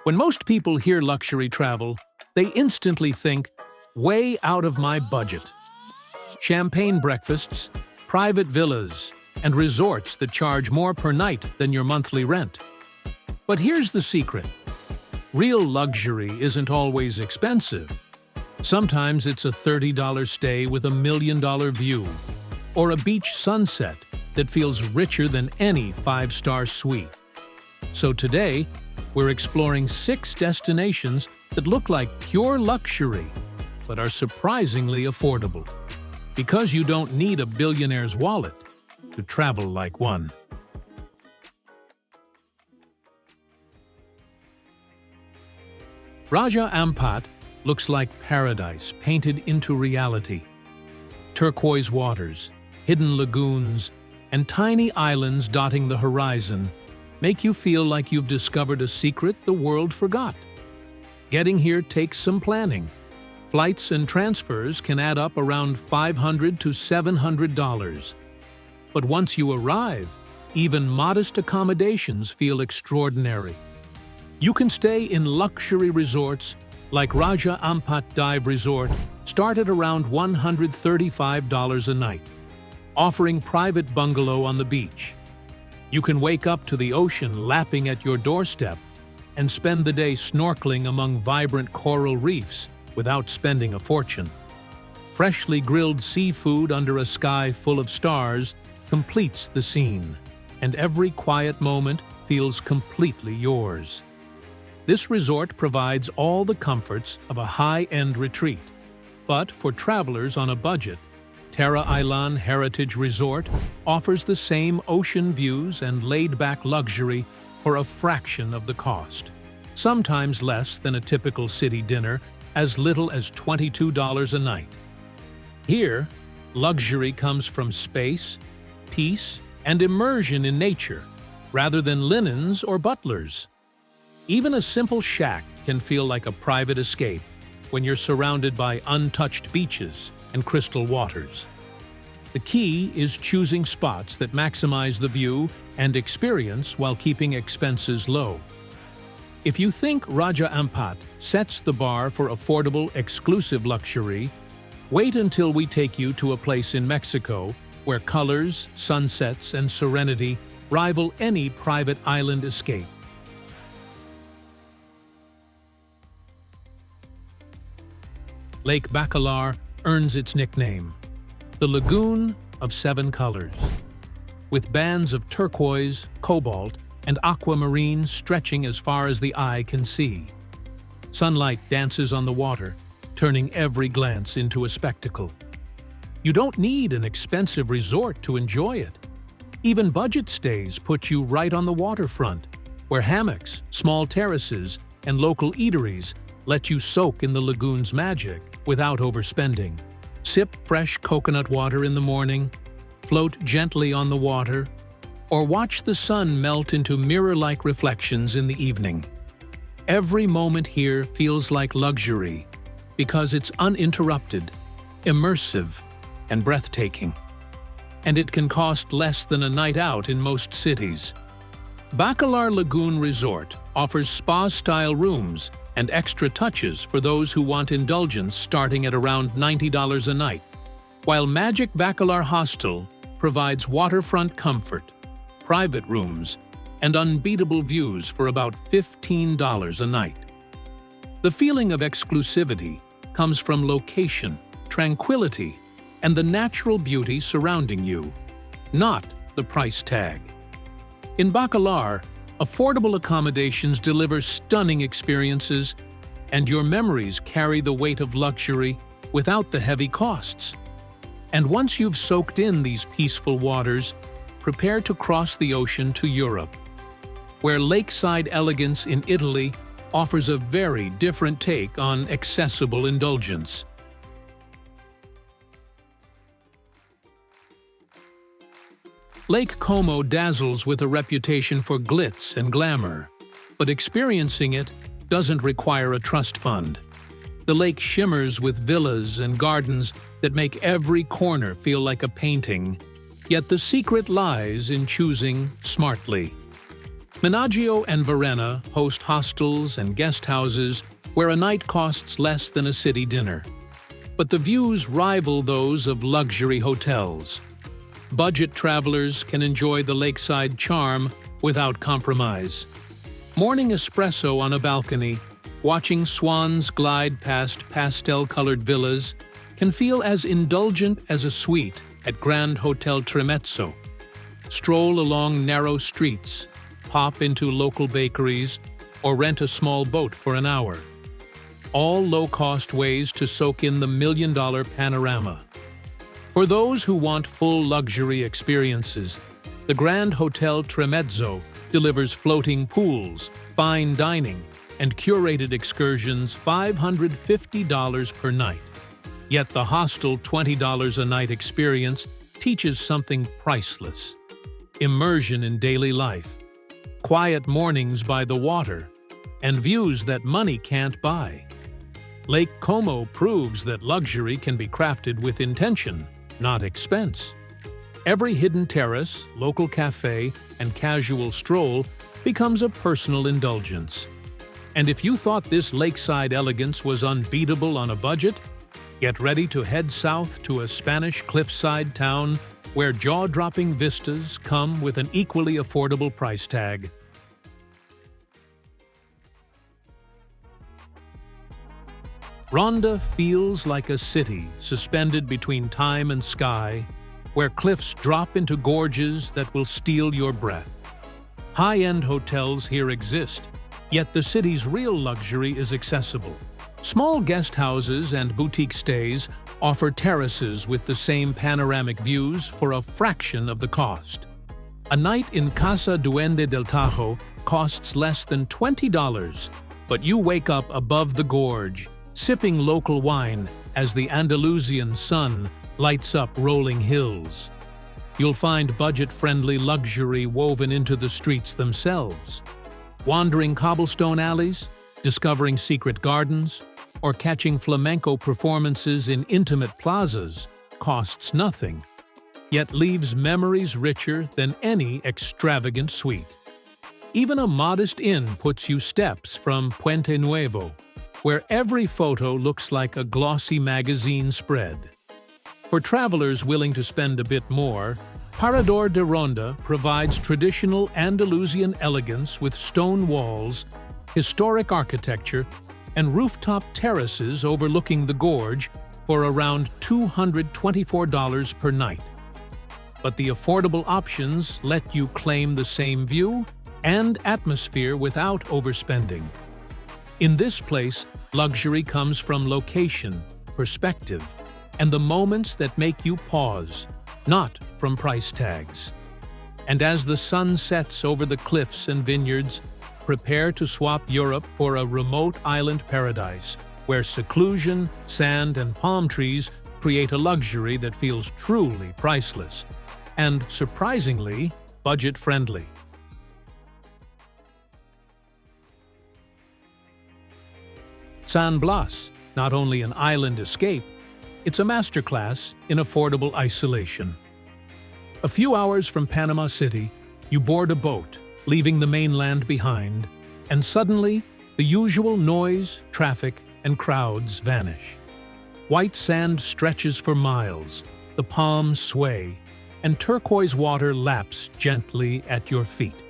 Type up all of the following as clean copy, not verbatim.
When most people hear luxury travel, they instantly think, way out of my budget. Champagne breakfasts, private villas, and resorts that charge more per night than your monthly rent. But here's the secret. Real luxury isn't always expensive. Sometimes it's a $30 stay with a $1 million view, or a beach sunset that feels richer than any five-star suite. So today, we're exploring 6 destinations that look like pure luxury, but are surprisingly affordable. Because you don't need a billionaire's wallet to travel like one. Raja Ampat looks like paradise painted into reality. Turquoise waters, hidden lagoons, and tiny islands dotting the horizon make you feel like you've discovered a secret the world forgot. Getting here takes some planning. Flights and transfers can add up around $500 to $700. But once you arrive, even modest accommodations feel extraordinary. You can stay in luxury resorts like Raja Ampat Dive Resort, start at around $135 a night, offering private bungalow on the beach. You can wake up to the ocean lapping at your doorstep and spend the day snorkeling among vibrant coral reefs without spending a fortune. Freshly grilled seafood under a sky full of stars completes the scene, and every quiet moment feels completely yours. This resort provides all the comforts of a high-end retreat. But for travelers on a budget, Tara Island Heritage Resort offers the same ocean views and laid-back luxury for a fraction of the cost. Sometimes less than a typical city dinner, as little as $22 a night. Here, luxury comes from space, peace, and immersion in nature, rather than linens or butlers. Even a simple shack can feel like a private escape when you're surrounded by untouched beaches and crystal waters. The key is choosing spots that maximize the view and experience while keeping expenses low. If you think Raja Ampat sets the bar for affordable, exclusive luxury, wait until we take you to a place in Mexico where colors, sunsets, and serenity rival any private island escape. Lake Bacalar earns its nickname, the Lagoon of 7 Colors, with bands of turquoise, cobalt, and aquamarine stretching as far as the eye can see. Sunlight dances on the water, turning every glance into a spectacle. You don't need an expensive resort to enjoy it. Even budget stays put you right on the waterfront, where hammocks, small terraces, and local eateries let you soak in the lagoon's magic without overspending. Sip fresh coconut water in the morning, float gently on the water, or watch the sun melt into mirror-like reflections in the evening. Every moment here feels like luxury because it's uninterrupted, immersive, and breathtaking. And it can cost less than a night out in most cities. Bacalar Lagoon Resort offers spa-style rooms and extra touches for those who want indulgence starting at around $90 a night, while Magic Bacalar Hostel provides waterfront comfort, private rooms, and unbeatable views for about $15 a night. The feeling of exclusivity comes from location, tranquility, and the natural beauty surrounding you, not the price tag. In Bacalar, affordable accommodations deliver stunning experiences, and your memories carry the weight of luxury without the heavy costs. And once you've soaked in these peaceful waters, prepare to cross the ocean to Europe, where lakeside elegance in Italy offers a very different take on accessible indulgence. Lake Como dazzles with a reputation for glitz and glamour, but experiencing it doesn't require a trust fund. The lake shimmers with villas and gardens that make every corner feel like a painting, yet the secret lies in choosing smartly. Menaggio and Varenna host hostels and guest houses where a night costs less than a city dinner. But the views rival those of luxury hotels. Budget travelers can enjoy the lakeside charm without compromise. Morning espresso on a balcony, watching swans glide past pastel-colored villas, can feel as indulgent as a suite at Grand Hotel Trimezzo. Stroll along narrow streets, pop into local bakeries, or rent a small boat for an hour. All low-cost ways to soak in the million-dollar panorama. For those who want full luxury experiences, the Grand Hotel Trimezzo delivers floating pools, fine dining, and curated excursions $550 per night. Yet the hostel $20 a night experience teaches something priceless. Immersion in daily life, quiet mornings by the water, and views that money can't buy. Lake Como proves that luxury can be crafted with intention, not expense. Every hidden terrace, local cafe, and casual stroll becomes a personal indulgence. And if you thought this lakeside elegance was unbeatable on a budget, get ready to head south to a Spanish cliffside town where jaw-dropping vistas come with an equally affordable price tag. Ronda feels like a city suspended between time and sky, where cliffs drop into gorges that will steal your breath. High-end hotels here exist, yet the city's real luxury is accessible. Small guest houses and boutique stays offer terraces with the same panoramic views for a fraction of the cost. A night in Casa Duende del Tajo costs less than $20, but you wake up above the gorge, sipping local wine as the Andalusian sun lights up rolling hills. You'll find budget-friendly luxury woven into the streets themselves. Wandering cobblestone alleys, discovering secret gardens, or catching flamenco performances in intimate plazas costs nothing, yet leaves memories richer than any extravagant suite. Even a modest inn puts you steps from Puente Nuevo, where every photo looks like a glossy magazine spread. For travelers willing to spend a bit more, Parador de Ronda provides traditional Andalusian elegance with stone walls, historic architecture, and rooftop terraces overlooking the gorge for around $224 per night. But the affordable options let you claim the same view and atmosphere without overspending. In this place, luxury comes from location, perspective, and the moments that make you pause, not from price tags. And as the sun sets over the cliffs and vineyards, prepare to swap Europe for a remote island paradise where seclusion, sand, and palm trees create a luxury that feels truly priceless and, surprisingly, budget-friendly. San Blas, not only an island escape, it's a masterclass in affordable isolation. A few hours from Panama City, you board a boat, leaving the mainland behind, and suddenly, the usual noise, traffic, and crowds vanish. White sand stretches for miles, the palms sway, and turquoise water laps gently at your feet.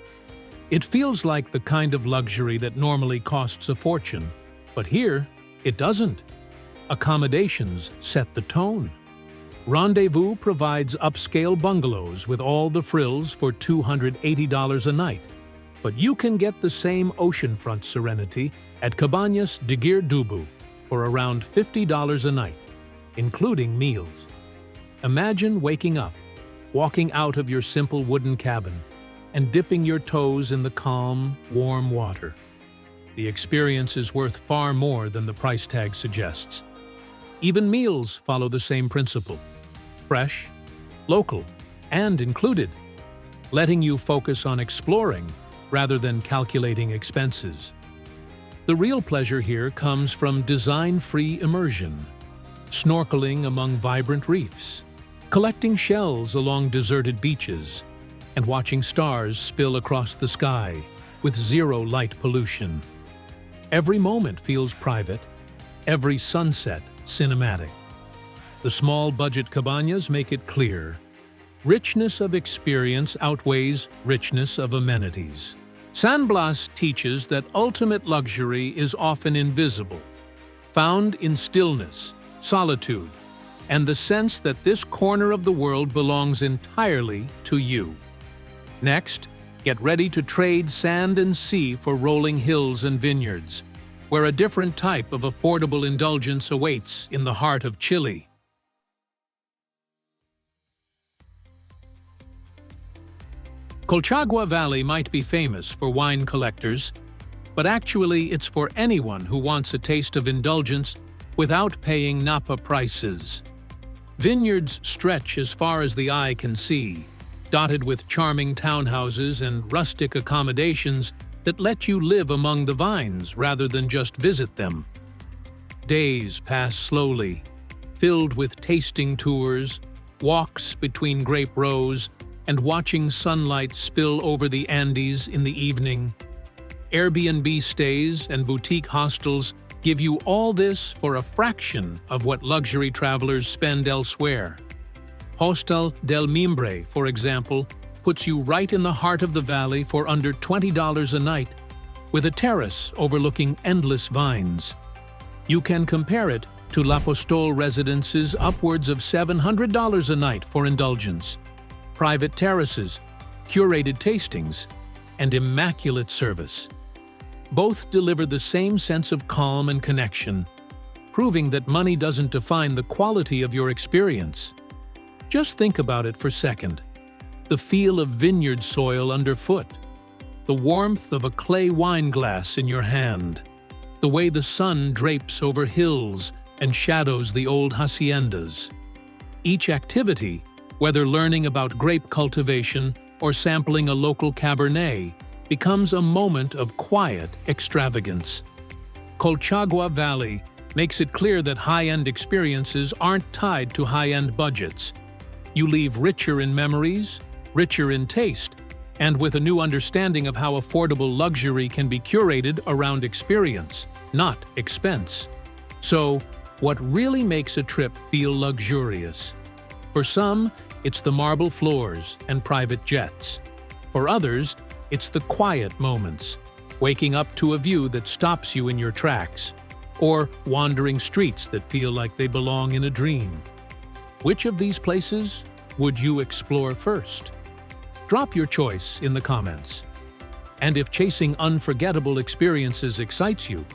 It feels like the kind of luxury that normally costs a fortune, but here, it doesn't. Accommodations set the tone. Rendezvous provides upscale bungalows with all the frills for $280 a night, but you can get the same oceanfront serenity at Cabañas de Girdubu for around $50 a night, including meals. Imagine waking up, walking out of your simple wooden cabin, and dipping your toes in the calm, warm water. The experience is worth far more than the price tag suggests. Even meals follow the same principle: fresh, local, and included, letting you focus on exploring rather than calculating expenses. The real pleasure here comes from design-free immersion, snorkeling among vibrant reefs, collecting shells along deserted beaches, and watching stars spill across the sky, with zero light pollution. Every moment feels private, every sunset cinematic. The small budget cabañas make it clear. Richness of experience outweighs richness of amenities. San Blas teaches that ultimate luxury is often invisible, found in stillness, solitude, and the sense that this corner of the world belongs entirely to you. Next, get ready to trade sand and sea for rolling hills and vineyards, where a different type of affordable indulgence awaits in the heart of Chile. Colchagua Valley might be famous for wine collectors, but actually it's for anyone who wants a taste of indulgence without paying Napa prices. Vineyards stretch as far as the eye can see, dotted with charming townhouses and rustic accommodations that let you live among the vines rather than just visit them. Days pass slowly, filled with tasting tours, walks between grape rows, and watching sunlight spill over the Andes in the evening. Airbnb stays and boutique hostels give you all this for a fraction of what luxury travelers spend elsewhere. Hostal del Mimbre, for example, puts you right in the heart of the valley for under $20 a night, with a terrace overlooking endless vines. You can compare it to La Postol residences upwards of $700 a night for indulgence, private terraces, curated tastings, and immaculate service. Both deliver the same sense of calm and connection, proving that money doesn't define the quality of your experience. Just think about it for a second. The feel of vineyard soil underfoot, the warmth of a clay wine glass in your hand, the way the sun drapes over hills and shadows the old haciendas. Each activity, whether learning about grape cultivation or sampling a local Cabernet, becomes a moment of quiet extravagance. Colchagua Valley makes it clear that high-end experiences aren't tied to high-end budgets. You leave richer in memories, richer in taste, and with a new understanding of how affordable luxury can be curated around experience, not expense. So, what really makes a trip feel luxurious? For some, it's the marble floors and private jets. For others, it's the quiet moments, waking up to a view that stops you in your tracks, or wandering streets that feel like they belong in a dream. Which of these places would you explore first? Drop your choice in the comments. And if chasing unforgettable experiences excites you,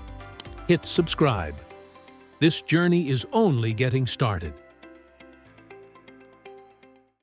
hit subscribe. This journey is only getting started.